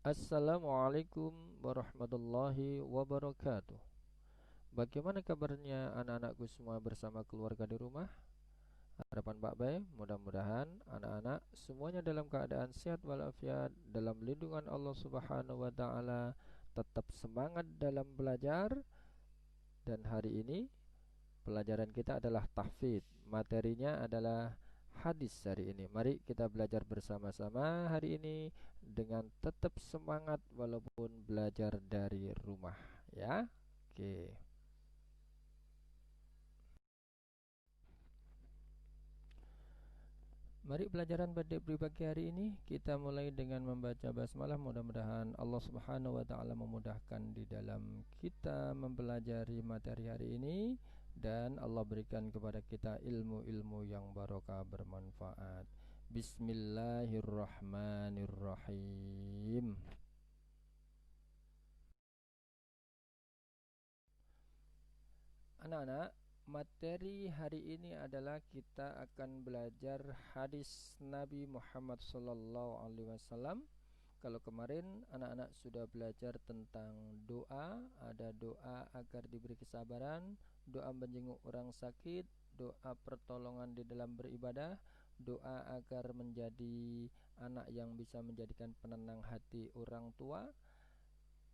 Assalamualaikum warahmatullahi wabarakatuh. Bagaimana kabarnya anak-anakku semua bersama keluarga di rumah? Harapan Pak Bay, mudah-mudahan anak-anak semuanya dalam keadaan sehat walafiat, dalam lindungan Allah Subhanahu wa taala, tetap semangat dalam belajar. Dan hari ini pelajaran kita adalah tahfidz. Materinya adalah hadis hari ini. Mari kita belajar bersama-sama hari ini dengan tetap semangat walaupun belajar dari rumah, ya. Oke. Mari pelajaran pada pagi hari ini kita mulai dengan membaca basmalah. Mudah-mudahan Allah Subhanahu wa taala memudahkan di dalam kita mempelajari materi hari ini dan Allah berikan kepada kita ilmu-ilmu yang barokah bermanfaat. Bismillahirrahmanirrahim. Anak-anak, materi hari ini adalah kita akan belajar hadis Nabi Muhammad SAW. Kalau kemarin anak-anak sudah belajar tentang doa, ada doa agar diberi kesabaran, doa menjenguk orang sakit, doa pertolongan di dalam beribadah, doa agar menjadi anak yang bisa menjadikan penenang hati orang tua.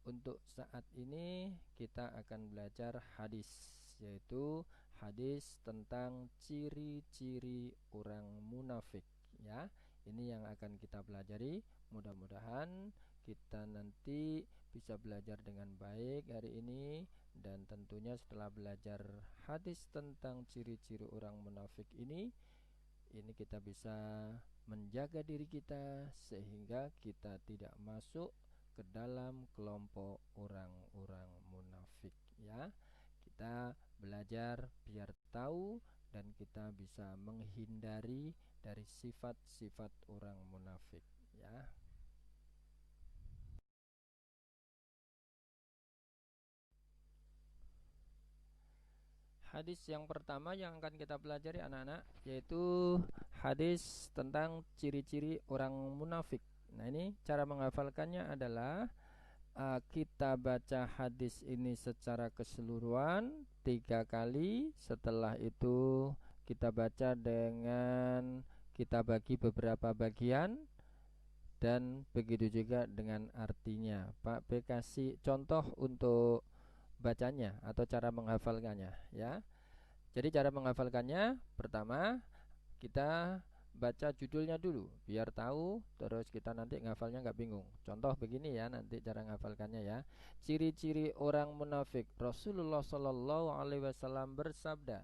Untuk saat ini kita akan belajar hadis, yaitu hadis tentang ciri-ciri orang munafik, ya. Ini yang akan kita pelajari. Mudah-mudahan kita nanti bisa belajar dengan baik hari ini. Dan tentunya setelah belajar hadis tentang ciri-ciri orang munafik ini kita bisa menjaga diri kita sehingga kita tidak masuk ke dalam kelompok orang-orang munafik, ya. Kita belajar biar tahu dan kita bisa menghindari dari sifat-sifat orang munafik, ya. Hadis yang pertama yang akan kita pelajari anak-anak yaitu hadis tentang ciri-ciri orang munafik. Nah, ini cara menghafalkannya adalah kita baca hadis ini secara keseluruhan 3 kali. Setelah itu kita baca dengan kita bagi beberapa bagian dan begitu juga dengan artinya. Pak B kasih contoh untuk bacanya atau cara menghafalkannya, ya. Jadi cara menghafalkannya pertama kita baca judulnya dulu biar tahu, terus kita nanti ngafalnya nggak bingung. Contoh begini ya, nanti cara ngafalkannya ya. Ciri-ciri orang munafik. Rasulullah Shallallahu Alaihi Wasallam bersabda,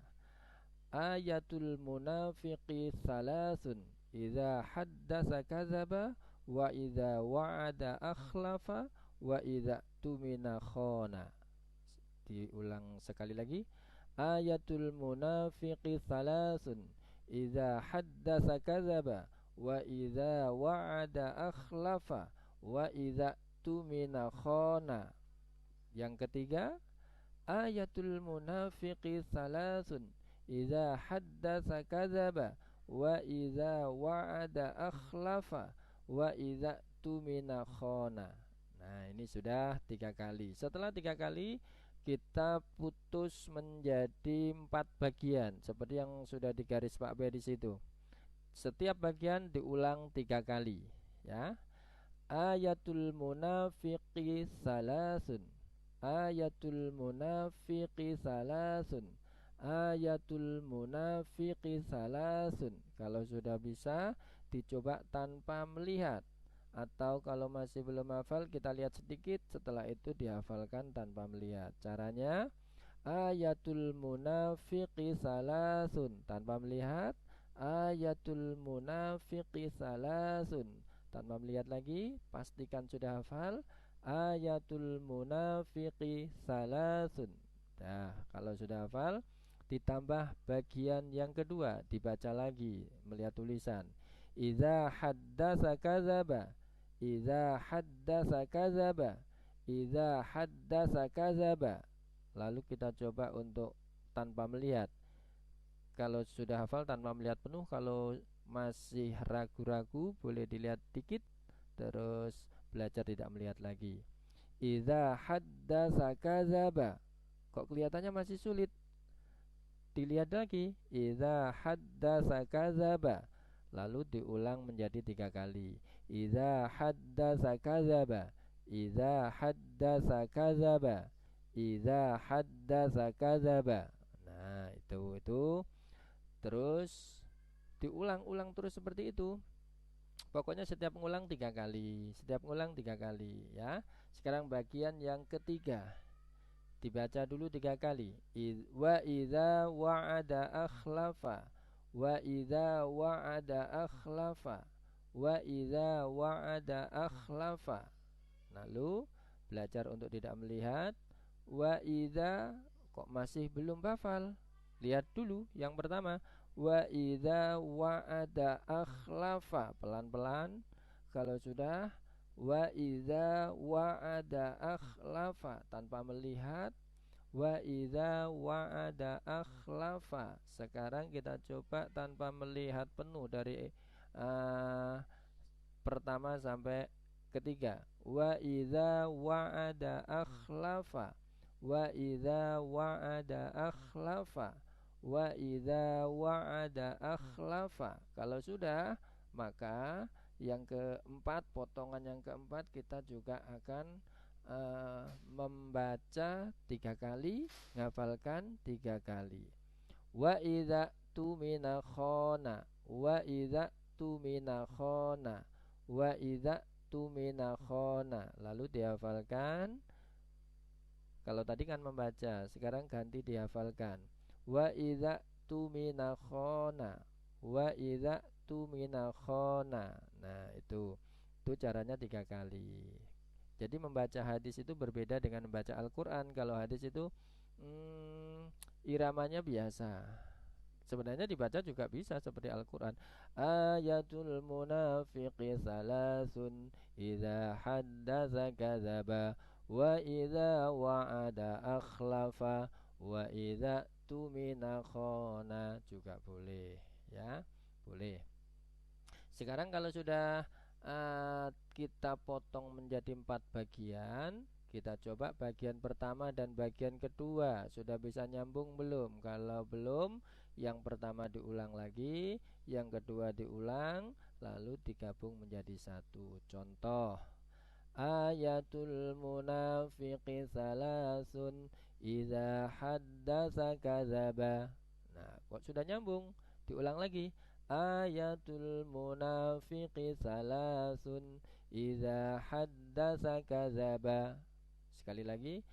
ayatul munafiqi salasun, idza haddasa kadzaba, wa idza wa'ada akhlafa, wa idza tumina khana. Diulang sekali lagi. Ayatul munafiqi salasun, idza haddasa kadzaba, wa idza wa'ada akhlafa, wa idza tumina khana. Yang ketiga, ayatul munafiqi salasun, idza haddasa kadzaba, wa idza wa'ada akhlafa, wa idza tumina khana. Nah, ini sudah 3 kali. Setelah 3 kali kita putus menjadi 4 bagian seperti yang sudah digaris Pak B di situ. Setiap bagian diulang 3 kali, ya. Ayatul munafiqi salasun, ayatul munafiqi salasun, ayatul munafiqi salasun. Kalau sudah bisa dicoba tanpa melihat, atau kalau masih belum hafal kita lihat sedikit, setelah itu dihafalkan tanpa melihat. Caranya ayatul munafiqi salasun tanpa melihat, ayatul munafiqi salasun tanpa melihat lagi, pastikan sudah hafal. Ayatul munafiqi salasun. Nah, kalau sudah hafal ditambah bagian yang kedua, dibaca lagi melihat tulisan. Idza haddasa kadzaba, idza haddasa kadzaba, idza haddasa kadzaba. Lalu kita coba untuk tanpa melihat. Kalau sudah hafal tanpa melihat penuh, kalau masih ragu-ragu boleh dilihat dikit, terus belajar tidak melihat lagi. Idza haddatsa kadzaba. Kok kelihatannya masih sulit? Dilihat lagi. Idza haddatsa kadzaba. Lalu diulang menjadi 3 kali. Idza haddatsa kadzaba. Idza haddatsa kadzaba. Idza haddatsa kadzaba. Nah, itu terus diulang-ulang terus seperti itu. Pokoknya setiap ngulang 3 kali. Setiap ngulang 3 kali ya. Sekarang bagian yang ketiga. Dibaca dulu 3 kali. Wa idza wa'ada akhlafa. Wa idza wa'ada akhlafa. Wa idza wa'ada akhlafa. Lalu belajar untuk tidak melihat. Wa idza, kok masih belum hafal? Lihat dulu yang pertama. Wa idza wa'ada akhlafa. Pelan-pelan. Kalau sudah, wa idza wa'ada akhlafa tanpa melihat. Wa idza wa'ada akhlafa. Sekarang kita coba tanpa melihat penuh dari pertama sampai ketiga. Wa idza wa'ada akhlafa. Wa idza wa'ada akhlafa. Wa idza wa'ada akhlafa. Kalau sudah, maka yang keempat, potongan yang keempat kita juga akan membaca 3 kali, ngafalkan 3 kali. Wa idza tumina khona. Wa idza tumina khona. Wa idza tumina khona. Lalu dihafalkan. Kalau tadi kan membaca, sekarang ganti dihafalkan. Wa idza tumina khona. Wa idza tumina khona. Nah, itu caranya 3 kali. Jadi membaca hadis itu berbeda dengan membaca Al-Quran. Kalau hadis itu iramanya biasa. Sebenarnya dibaca juga bisa seperti Al-Quran. Ayatul munafiqi salasun idza haddatsa kadzaba wa idza wa'ada akhlafa wa idza tumina khana. Juga boleh ya, boleh. Sekarang kalau sudah kita potong menjadi 4 bagian, kita coba bagian pertama dan bagian kedua. Sudah bisa nyambung belum? Kalau belum, yang pertama diulang lagi, yang kedua diulang, lalu digabung menjadi 1. Contoh, ayatul munafiqi salasun idza haddatsa kadzaba. Nah, kok sudah nyambung? Diulang lagi. Ayatul munafiqi salasun idza haddatsa kadzaba. Sekali lagi.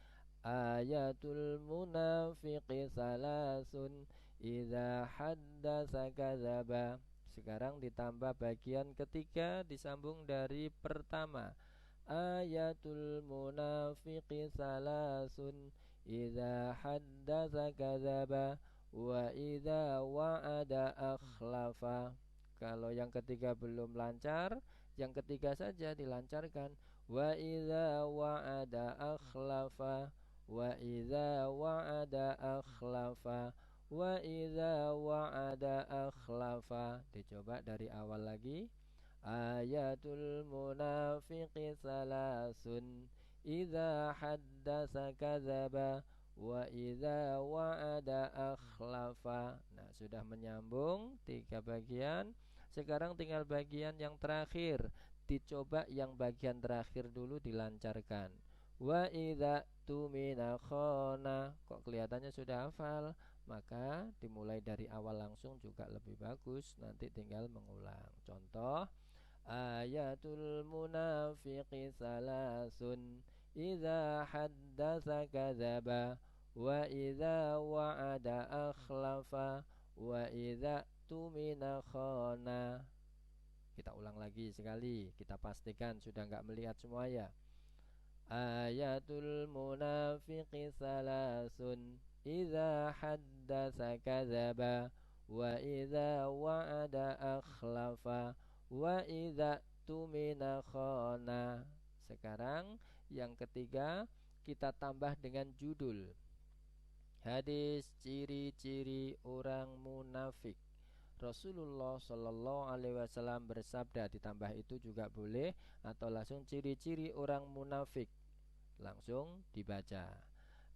Ayatul munafiqi salasun idza haddatsa kadzaba. Sekarang ditambah bagian ketiga, disambung dari pertama. Ayatul munafiqi salasun idza haddatsa kadzaba wa idza wa'ada akhlafa. Kalau yang ketiga belum lancar, yang ketiga saja dilancarkan. Wa idza wa'ada akhlafa. Wa idza wa'ada akhlafa. Wa idza wa'ada akhlafa. Dicoba dari awal lagi. Ayatul munafiqi salasun idza haddatsa kadzaba wa idza wa'ada akhlafa. Nah, sudah menyambung 3 bagian. Sekarang tinggal bagian yang terakhir. Dicoba yang bagian terakhir dulu dilancarkan. Wa idza tumina khana. Kok kelihatannya sudah hafal? Maka dimulai dari awal langsung juga lebih bagus. Nanti tinggal mengulang. Contoh, ayatul munafiqi salasun idza haddatsa kadzaba wa idza wa'ada akhlafa wa idza tumina khana. Kita ulang lagi sekali, kita pastikan sudah enggak melihat semua ya. Ayatul munafiqi salasun idza haddatsa kadzaba wa idza wa'ada akhlafa wa idza tumina khana. Sekarang yang ketiga kita tambah dengan judul hadis ciri-ciri orang munafik. Rasulullah Shallallahu Alaihi Wasallam bersabda, ditambah itu juga boleh, atau langsung ciri-ciri orang munafik langsung dibaca.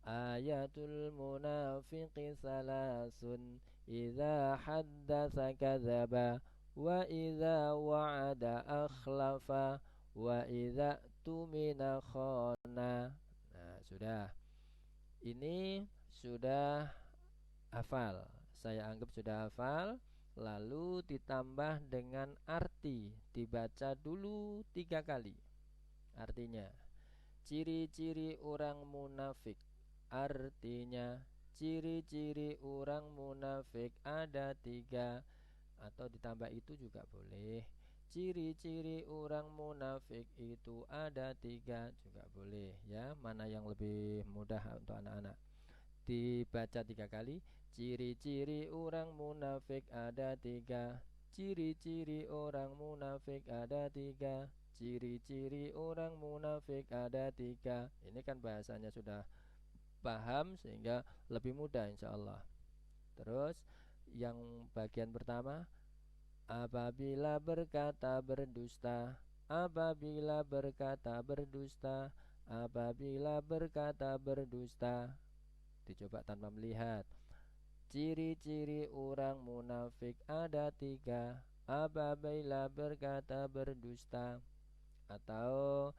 Ayatul munafiqi salasun, idza haddatsa kadzaba, wa idza wa'ada akhlafa, wa idza tumina khana. Nah, sudah. Ini sudah hafal. Saya anggap sudah hafal. Lalu ditambah dengan arti, dibaca dulu 3 kali. Artinya, ciri-ciri orang munafik. Artinya, ciri-ciri orang munafik ada 3, atau ditambah itu juga boleh. Ciri-ciri orang munafik itu ada 3 juga boleh, ya. Mana yang lebih mudah untuk anak-anak? Dibaca 3 kali. Ciri-ciri orang munafik ada 3. Ciri-ciri orang munafik ada 3. Ciri-ciri orang munafik ada 3. Ini kan bahasanya sudah paham, sehingga lebih mudah insya Allah. Terus yang bagian pertama, apabila berkata berdusta. Apabila berkata berdusta. Apabila berkata berdusta. Dicoba tanpa melihat. Ciri-ciri orang munafik ada 3. Apabila berkata berdusta. Atau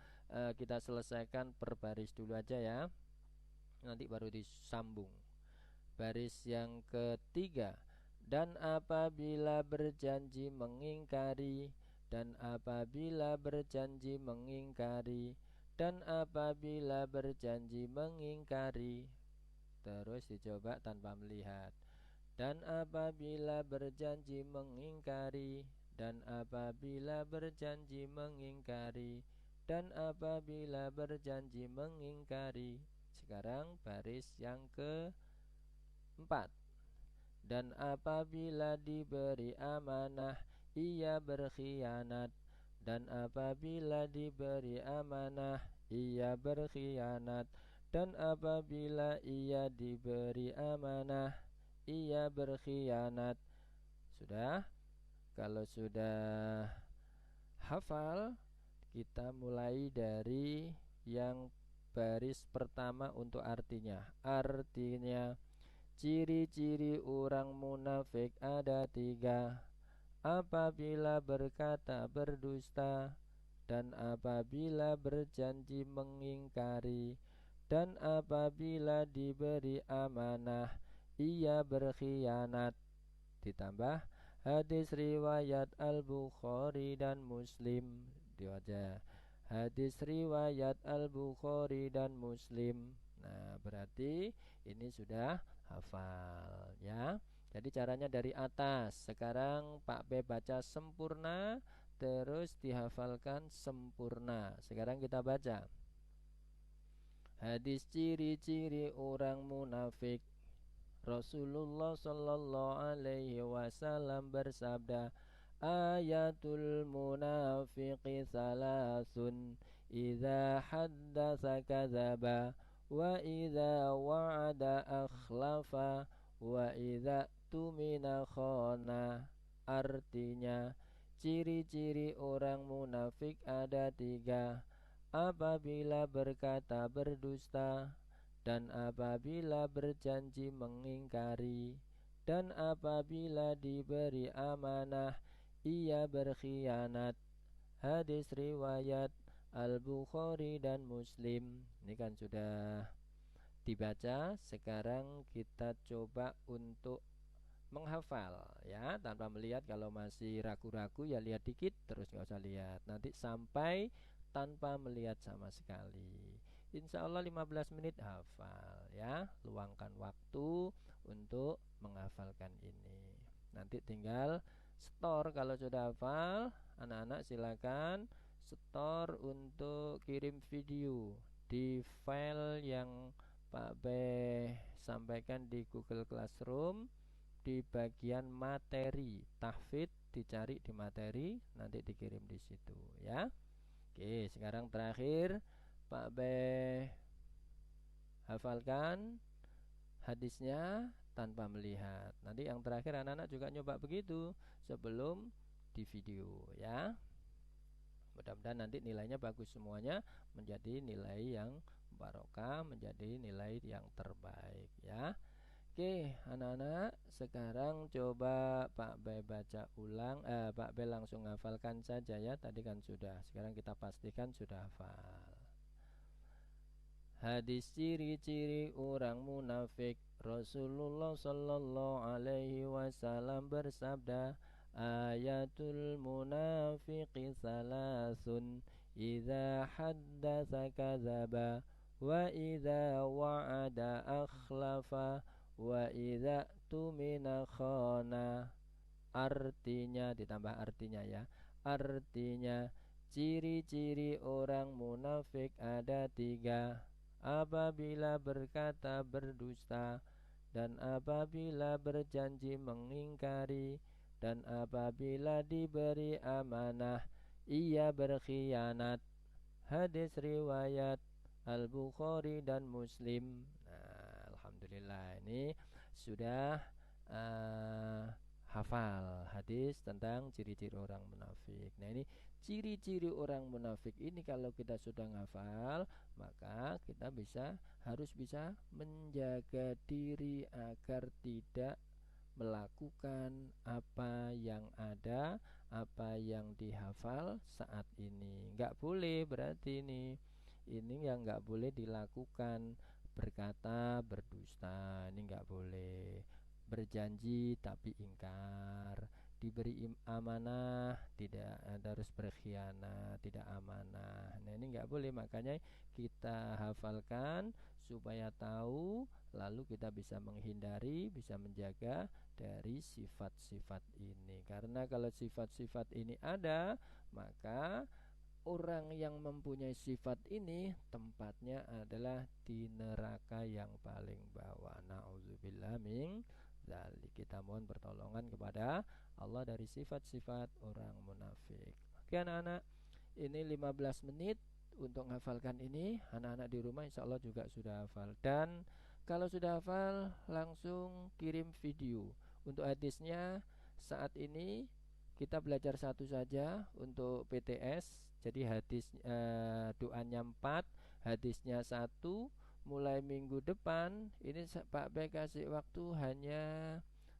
kita selesaikan per baris dulu aja ya, nanti baru disambung. Baris yang ketiga, dan apabila berjanji mengingkari. Dan apabila berjanji mengingkari. Dan apabila berjanji mengingkari. Terus dicoba tanpa melihat. Dan apabila berjanji mengingkari. Dan apabila berjanji mengingkari. Dan apabila berjanji mengingkari. Sekarang baris yang keempat. Dan apabila diberi amanah, ia berkhianat. Dan apabila diberi amanah, ia berkhianat. Dan apabila ia diberi amanah, ia berkhianat. Sudah? Kalau sudah hafal, kita mulai dari yang baris pertama untuk artinya. Artinya, ciri-ciri orang munafik ada 3. Apabila berkata berdusta. Dan apabila berjanji mengingkari. Dan apabila diberi amanah, ia berkhianat. Ditambah hadis riwayat Al-Bukhari dan Muslim. Diwajah hadis riwayat Al-Bukhari dan Muslim. Nah, berarti ini sudah hafal ya. Jadi caranya dari atas. Sekarang Pak B baca sempurna, terus dihafalkan sempurna. Sekarang kita baca hadis ciri-ciri orang munafik. Rasulullah sallallahu alaihi wasallam bersabda, ayatul munafiqi salasun, idza haddatsa kadzaba, wa idza wa'ada akhlafa, wa idza tumina khana. Artinya, ciri-ciri orang munafik ada 3. Apabila berkata berdusta. Dan apabila berjanji mengingkari. Dan apabila diberi amanah, ia berkhianat. Hadis riwayat Al-Bukhari dan Muslim. Ini kan sudah dibaca. Sekarang kita coba untuk menghafal ya, tanpa melihat. Kalau masih ragu-ragu ya lihat dikit, terus nggak usah lihat. Nanti sampai tanpa melihat sama sekali. Insya Allah 15 menit hafal ya. Luangkan waktu untuk menghafalkan ini. Nanti tinggal store. Kalau sudah hafal, anak-anak silakan store untuk kirim video di file yang Pak B sampaikan di Google Classroom. Di bagian materi tahfidz, dicari di materi, nanti dikirim di situ ya. Oke, sekarang terakhir Pak B hafalkan hadisnya, tanpa melihat. Nanti yang terakhir anak-anak juga nyoba begitu sebelum di video ya. Mudah-mudahan nanti nilainya bagus semuanya, menjadi nilai yang barokah, menjadi nilai yang terbaik ya. Oke, anak-anak, sekarang coba Pak B baca ulang. Pak B langsung hafalkan saja ya. Tadi kan sudah. Sekarang kita pastikan sudah hafal. Hadis ciri-ciri orang munafik. Rasulullah sallallahu alaihi wasallam bersabda, ayatul munafiqi salasun, idza haddatsa kadzaba, wa idza wa'ada akhlafa, wa idza tumina khana. Artinya, ditambah artinya ya. Artinya, ciri-ciri orang munafik ada 3. Apabila berkata berdusta, dan apabila berjanji mengingkari, dan apabila diberi amanah ia berkhianat. Hadis riwayat Al-Bukhari dan Muslim. Nah, alhamdulillah ini sudah hafal hadis tentang ciri-ciri orang munafik. Nah, ini ciri-ciri orang munafik ini kalau kita sudah hafal, maka kita harus bisa menjaga diri agar tidak melakukan apa yang ada, apa yang dihafal saat ini. Enggak boleh berarti ini yang enggak boleh dilakukan. Berkata berdusta, ini enggak boleh. Berjanji tapi ingkar, diberi amanah tidak, harus berkhianat, tidak amanah. Nah, ini enggak boleh, makanya kita hafalkan supaya tahu, lalu kita bisa menghindari, bisa menjaga dari sifat-sifat ini. Karena kalau sifat-sifat ini ada, maka orang yang mempunyai sifat ini tempatnya adalah di neraka yang paling bawah. Nauzubillah min dzalik. Kita mohon pertolongan kepada Allah dari sifat-sifat orang munafik. Oke anak-anak, ini 15 menit untuk menghafalkan ini. Anak-anak di rumah insya Allah juga sudah hafal. Dan kalau sudah hafal, langsung kirim video. Untuk hadisnya saat ini kita belajar satu saja untuk PTS. Jadi hadis doanya 4, hadisnya 1. Mulai minggu depan ini Pak B kasih waktu hanya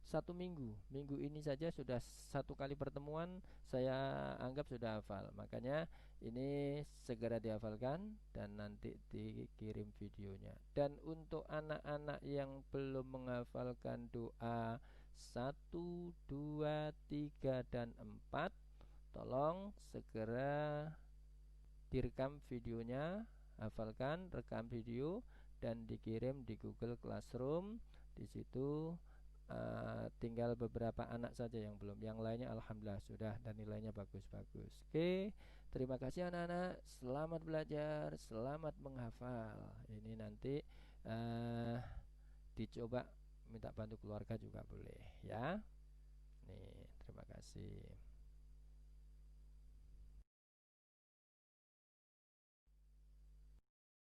1 minggu. Minggu ini saja sudah 1 kali pertemuan, saya anggap sudah hafal. Makanya ini segera dihafalkan dan nanti dikirim videonya. Dan untuk anak-anak yang belum menghafalkan doa 1, 2, 3, dan 4, tolong segera direkam videonya, hafalkan, rekam video, dan dikirim di Google Classroom. Di situ tinggal beberapa anak saja yang belum, yang lainnya alhamdulillah sudah dan nilainya bagus-bagus. Oke, terima kasih anak-anak, selamat belajar, selamat menghafal. Ini nanti dicoba minta bantu keluarga juga boleh ya. Nih, terima kasih.